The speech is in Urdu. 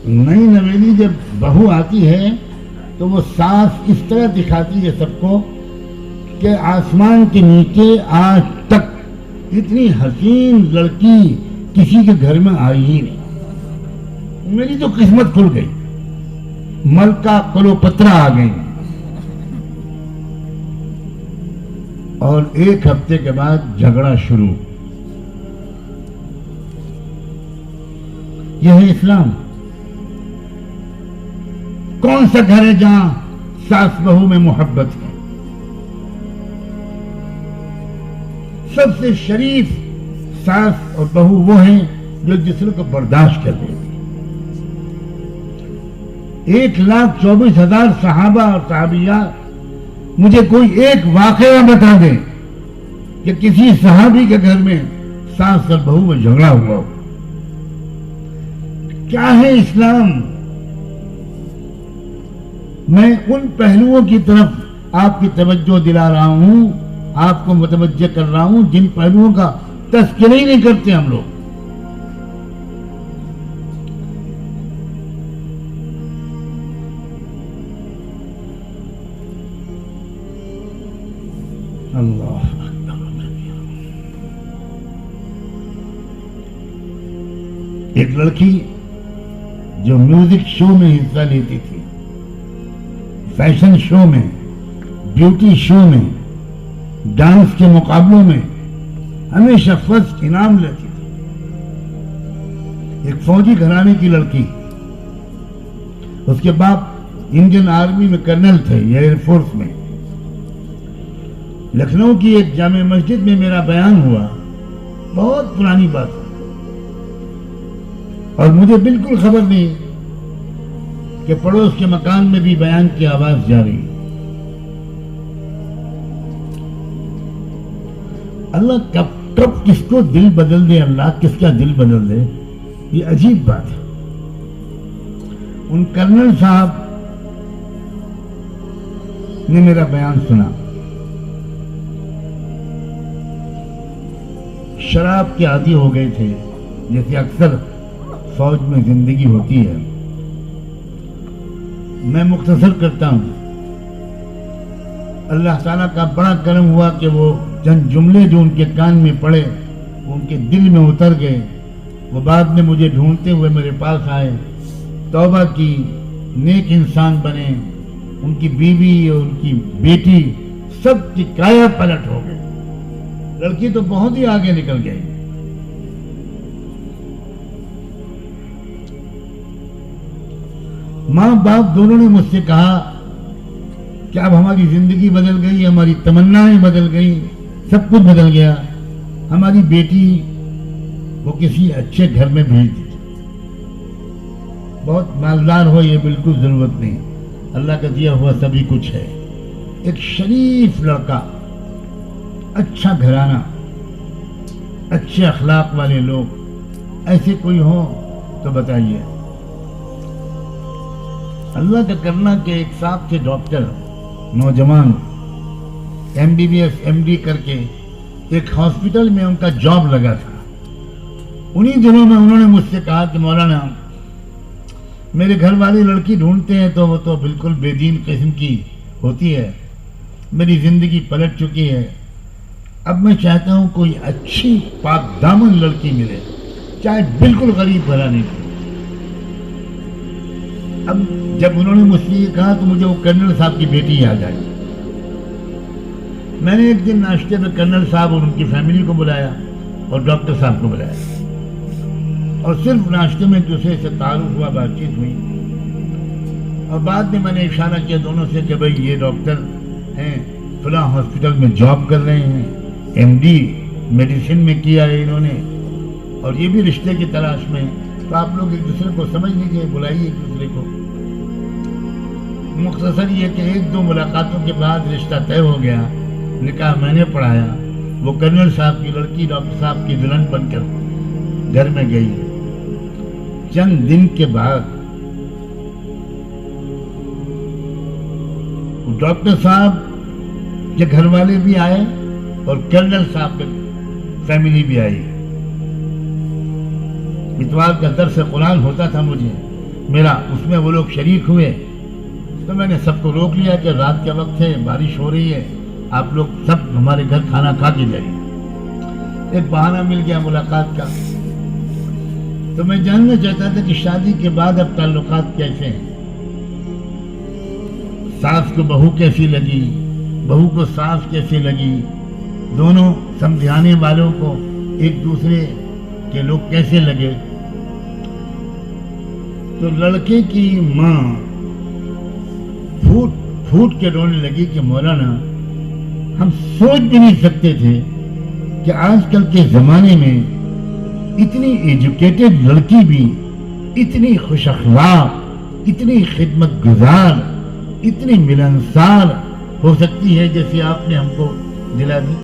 نئی نویلی جب بہو آتی ہے تو وہ ساس اس طرح دکھاتی ہے سب کو کہ آسمان کے نیچے آج تک اتنی حسین لڑکی کسی کے گھر میں آئی ہی نہیں. میری تو قسمت کھل گئی, ملکہ کلوپترا آ گئی. اور ایک ہفتے کے بعد جھگڑا شروع. یہ ہے اسلام. کون سا گھر ہے جہاں ساس بہو میں محبت ہے؟ سب سے شریف ساس اور بہو وہ ہیں جو دوسرے کو برداشت کر لیتے. 1,24,000 صحابہ اور صحابیات مجھے کوئی ایک واقعہ بتا دیں کہ کسی صحابی کے گھر میں ساس اور بہو میں جھگڑا ہوا ہو. کیا ہے اسلام؟ میں ان پہلوؤں کی طرف آپ کی توجہ دلا رہا ہوں, آپ کو متوجہ کر رہا ہوں جن پہلوؤں کا تذکرہ ہی نہیں کرتے ہم لوگ. اللہ اکبر. ایک لڑکی جو میوزک شو میں حصہ لیتی تھی, فیشن شو میں, بیوٹی شو میں, ڈانس کے مقابلوں میں ہمیشہ فرسٹ انعام لیتی تھی. ایک فوجی گھرانے کی لڑکی, اس کے باپ انڈین آرمی میں کرنل تھے یا ایئر فورس میں. لکھنؤ کی ایک جامع مسجد میں میرا بیان ہوا, بہت پرانی بات ہے, اور مجھے بالکل خبر نہیں کہ پڑوس کے مکان میں بھی بیان کی آواز جاری. اللہ کب کس کو دل بدل دے, اللہ کس کا دل بدل دے, یہ عجیب بات ہے. ان کرنل صاحب نے میرا بیان سنا. شراب کے عادی ہو گئے تھے, جیسے اکثر فوج میں زندگی ہوتی ہے. میں مختصر کرتا ہوں. اللہ تعالیٰ کا بڑا کرم ہوا کہ وہ چند جملے جو ان کے کان میں پڑے وہ ان کے دل میں اتر گئے. وہ بعد میں مجھے ڈھونڈتے ہوئے میرے پاس آئے, توبہ کی, نیک انسان بنے. ان کی بیوی اور ان کی بیٹی سب کی کایا پلٹ ہو گئی. لڑکی تو بہت ہی آگے نکل گئی. ماں باپ دونوں نے مجھ سے کہا کہ اب ہماری زندگی بدل گئی, ہماری تمنائیں بدل گئی, سب کچھ بدل گیا. ہماری بیٹی وہ کسی اچھے گھر میں بھیج دی. بہت مالدار ہو یہ بالکل ضرورت نہیں, اللہ کا دیا ہوا سبھی کچھ ہے. ایک شریف لڑکا, اچھا گھرانہ, اچھے اخلاق والے لوگ, ایسے کوئی ہو تو بتائیے. اللہ کا کرنا کہ ایک صاحب تھے ڈاکٹر, نوجوان, MBBS MD کر کے ایک ہاسپٹل میں ان کا جاب لگا تھا. انہی دنوں میں انہوں نے مجھ سے کہا کہ مولانا میرے گھر والے لڑکی ڈھونڈتے ہیں تو وہ تو بالکل بے دین قسم کی ہوتی ہے. میری زندگی پلٹ چکی ہے, اب میں چاہتا ہوں کوئی اچھی پاک دامن لڑکی ملے, چاہے بالکل غریب بھلا نہیں. اب جب انہوں نے مجھ سے یہ کہا تو مجھے وہ کرنل صاحب کی بیٹی یاد آئی. میں نے ایک دن ناشتے میں کرنل صاحب اور ان کی فیملی کو بلایا اور ڈاکٹر صاحب کو بلایا, اور صرف ناشتے میں ایک دوسرے سے تعارف ہوا, بات چیت ہوئی. اور بعد میں نے اشارہ کیا دونوں سے کہ بھائی یہ ڈاکٹر ہیں, فلاں ہاسپٹل میں جاب کر رہے ہیں, MD میڈیسن میں کیا ہے انہوں نے, اور یہ بھی رشتے کی تلاش میں, تو آپ لوگ ایک دوسرے کو سمجھ لیجیے, بلائیے ایک دوسرے کو. مختصر یہ کہ 1-2 ملاقاتوں کے بعد رشتہ طے ہو گیا, نکاح میں نے پڑھایا. وہ کرنل صاحب کی لڑکی ڈاکٹر صاحب کی دلہن بن کر گھر میں گئی. چند دن کے بعد ڈاکٹر صاحب کے گھر والے بھی آئے اور کرنل صاحب کی فیملی بھی آئی. اتوار کا درس قرآن ہوتا تھا مجھے, میرا اس میں وہ لوگ شریک ہوئے. تو میں نے سب کو روک لیا کہ رات کا وقت ہے, بارش ہو رہی ہے, آپ لوگ سب ہمارے گھر کھانا کھا کے جائیے. ایک بہانہ مل گیا ملاقات کا. تو میں جاننا چاہتا تھا کہ شادی کے بعد اب تعلقات کیسے ہیں, ساس کو بہو کیسی لگی, بہو کو ساس کیسی لگی, دونوں سمجھانے والوں کو ایک دوسرے کے لوگ کیسے لگے. تو لڑکے کی ماں پھوٹ پھوٹ کے رونے لگی کہ مولانا ہم سوچ بھی نہیں سکتے تھے کہ آج کل کے زمانے میں اتنی ایجوکیٹڈ لڑکی بھی اتنی خوش اخلاق, اتنی خدمت گزار, اتنی ملنسار ہو سکتی ہے جیسے آپ نے ہم کو دلا دی.